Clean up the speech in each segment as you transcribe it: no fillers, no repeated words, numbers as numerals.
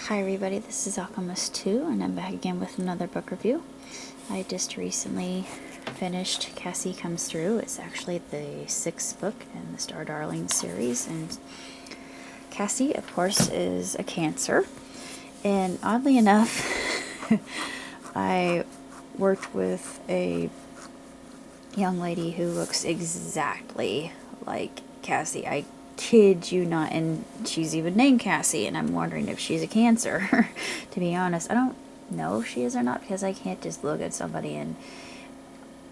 Hi everybody, this is Alchemist 2 and I'm back again with another book review. I just recently finished Cassie Comes Through. It's actually the 6th book in the Star Darling series, and Cassie, of course, is a Cancer. And oddly enough, I worked with a young lady who looks exactly like Cassie. I kid you not, and she's even named Cassie, and I'm wondering if she's a Cancer. To be honest, I don't know if she is or not, because I can't just look at somebody and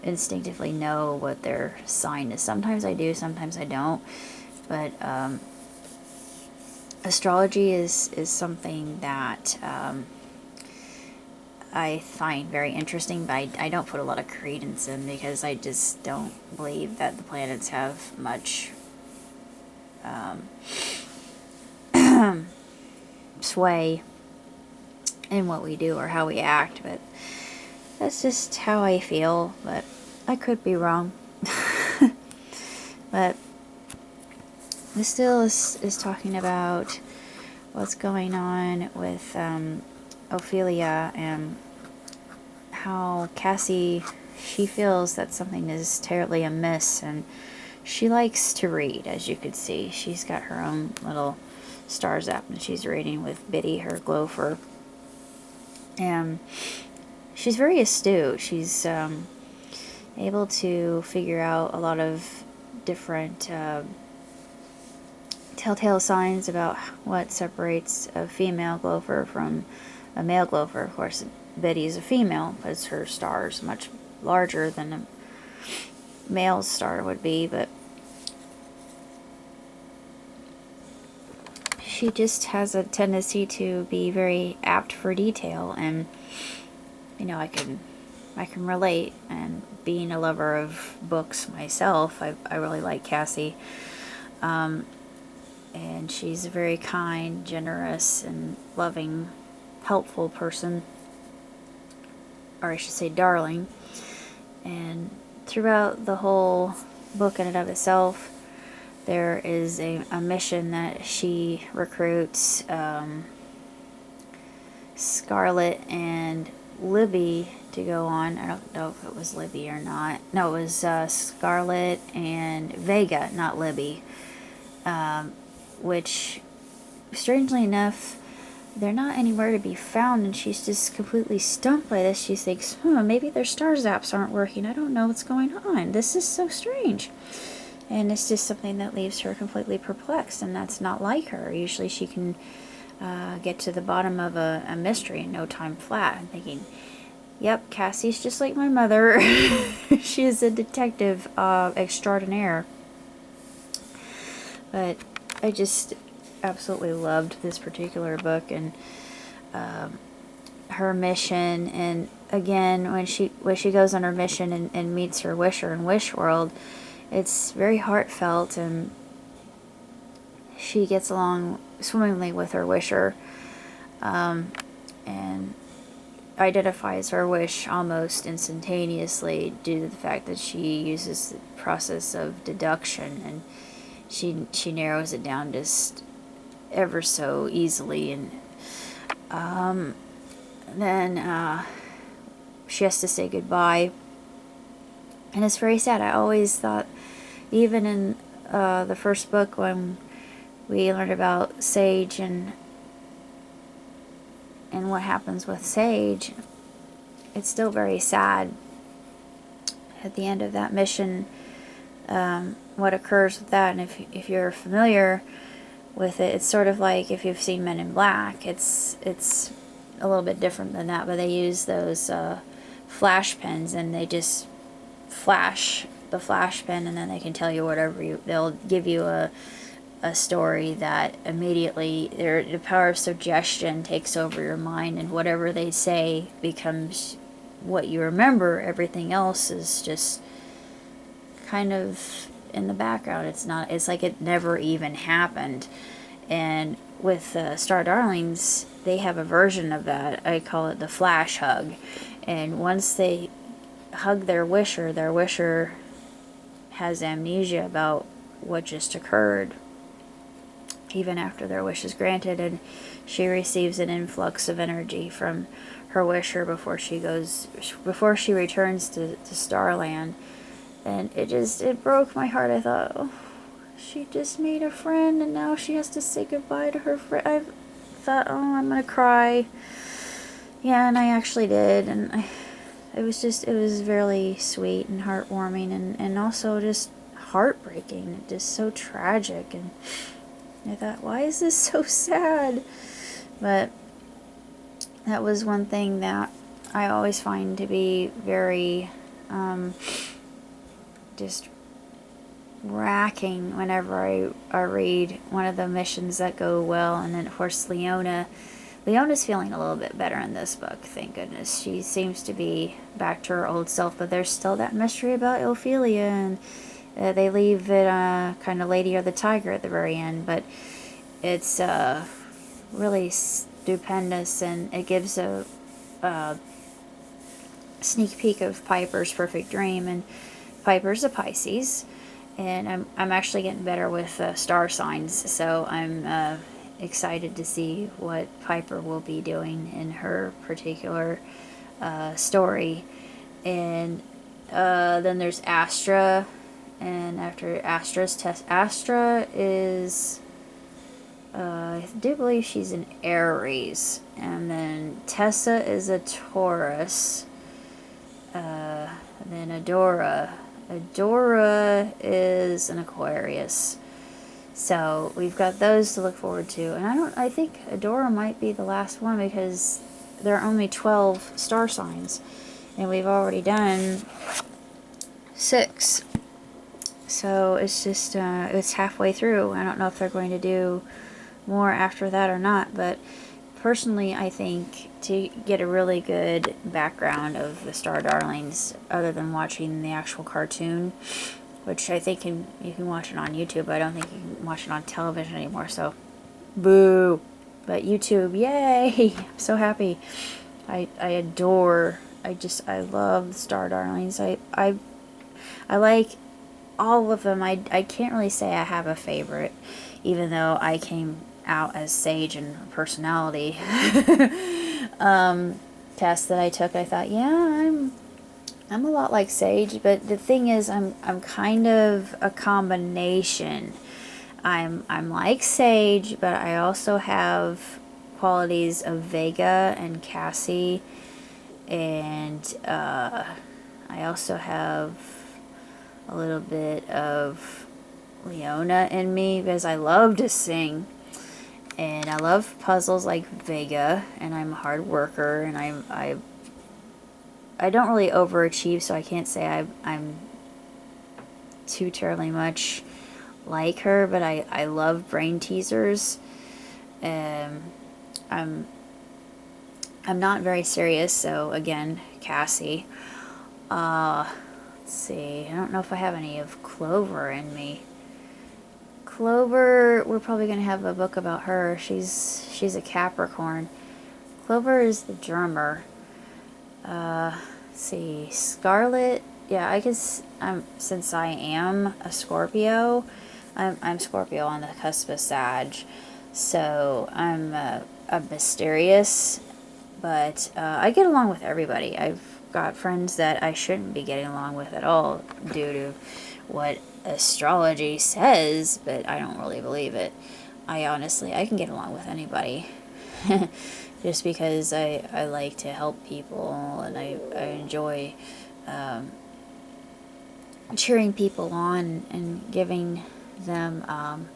instinctively know what their sign is. Sometimes I do, sometimes I don't, but astrology is something that I find very interesting, but I don't put a lot of credence in, because I just don't believe that the planets have much sway in what we do or how we act. But that's just how I feel, but I could be wrong. But this still is talking about what's going on with Ophelia, and how Cassie, she feels that something is terribly amiss, and she likes to read, as you could see. She's got her own little stars app, and she's reading with Biddy, her gopher. And she's very astute. She's able to figure out a lot of different telltale signs about what separates a female gopher from a male gopher. Of course, Biddy is a female, because her star is much larger than a male's star would be, but she just has a tendency to be very apt for detail, and you know, I can relate. And being a lover of books myself, I really like Cassie, and she's a very kind, generous, and loving, helpful person, or I should say darling. And throughout the whole book in and of itself, there is a mission that she recruits Scarlet and Libby to go on. I don't know if it was Libby or not. No, it was Scarlet and Vega, not Libby. Which, strangely enough, they're not anywhere to be found, and she's just completely stumped by this. She thinks, maybe their star zaps aren't working. I don't know what's going on. This is so strange. And it's just something that leaves her completely perplexed, and that's not like her. Usually she can get to the bottom of a mystery in no time flat. I'm thinking, yep, Cassie's just like my mother. She is a detective extraordinaire. But I just absolutely loved this particular book, and her mission. And again, when she goes on her mission and meets her wisher in Wishworld, it's very heartfelt, and she gets along swimmingly with her wisher, and identifies her wish almost instantaneously, due to the fact that she uses the process of deduction, and she narrows it down just ever so easily. And then she has to say goodbye, and it's very sad. I always thought, even in the first book, when we learned about Sage and what happens with Sage, it's still very sad at the end of that mission, what occurs with that. And if you're familiar with it, it's sort of like if you've seen Men in Black. It's a little bit different than that, but they use those flash pens, and they just flash the flash pen, and then they can tell you whatever they'll give you a story that immediately the power of suggestion takes over your mind, and whatever they say becomes what you remember. Everything else is just kind of in the background. It's like it never even happened. And with Star Darlings, they have a version of that. I call it the flash hug. And once they hug their wisher has amnesia about what just occurred, even after their wish is granted. And she receives an influx of energy from her wisher before she returns to Starland. And it broke my heart. I thought, oh, she just made a friend and now she has to say goodbye to her friend. I thought, oh, I'm gonna cry. Yeah, and I actually did, and it was really sweet and heartwarming, and also just heartbreaking, just so tragic, and I thought, why is this so sad? But that was one thing that I always find to be very, just racking whenever I read one of the missions that go well, and then of course Leona's feeling a little bit better in this book, thank goodness. She seems to be back to her old self, but there's still that mystery about Ophelia, and they leave it kind of Lady or the Tiger at the very end, but it's really stupendous, and it gives a sneak peek of Piper's perfect dream, and Piper's a Pisces, and I'm actually getting better with star signs, so I'm excited to see what Piper will be doing in her particular story. And then there's Astra, and after Astra's test, Astra is I do believe she's an Aries, and then Tessa is a Taurus, and then Adora is an Aquarius. So we've got those to look forward to, and I think Adora might be the last one because there are only 12 star signs, and we've already done 6. So it's just it's halfway through. I don't know if they're going to do more after that or not, but personally, I think to get a really good background of the Star Darlings, other than watching the actual cartoon, which I think you can watch it on YouTube, but I don't think you can watch it on television anymore, so boo. But YouTube, yay! I'm so happy. I love the Star Darlings. I like all of them. I can't really say I have a favorite, even though I came out as Sage in personality test that I took. I thought, yeah, I'm a lot like Sage, but the thing is, I'm kind of a combination. I'm like Sage, but I also have qualities of Vega and Cassie, and I also have a little bit of Leona in me because I love to sing, and I love puzzles like Vega, and I'm a hard worker, and I don't really overachieve, so I can't say I'm too terribly much like her, but I love brain teasers. I'm not very serious, so again, Cassie. Let's see, I don't know if I have any of Clover in me. Clover, we're probably going to have a book about her. She's a Capricorn. Clover is the drummer. Let's see, Scarlet, yeah, I guess since I am a Scorpio, I'm Scorpio on the cusp of Sag, so I'm a mysterious, but I get along with everybody. I've got friends that I shouldn't be getting along with at all due to what astrology says, but I don't really believe it. I can get along with anybody. Just because I like to help people, and I enjoy cheering people on and giving them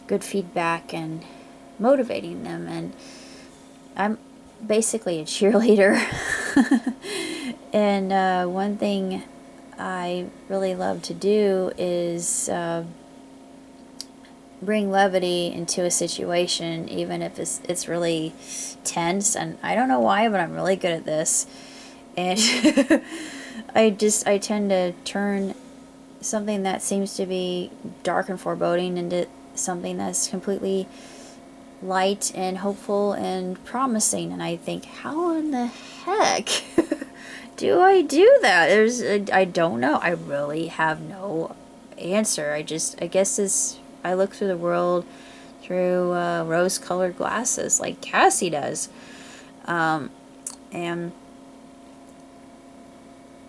good feedback and motivating them, and I'm basically a cheerleader. And one thing I really love to do is bring levity into a situation, even if it's really tense, and I don't know why, but I'm really good at this, and I tend to turn something that seems to be dark and foreboding into something that's completely light and hopeful and promising, and I think, how in the heck do I do that? I don't know. I really have no answer. I guess I look through the world through rose-colored glasses like Cassie does. And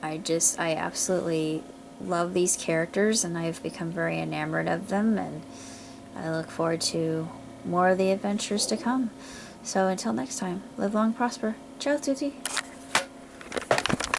I absolutely love these characters, and I've become very enamored of them, and I look forward to more of the adventures to come. So until next time, live long, prosper. Ciao tutti!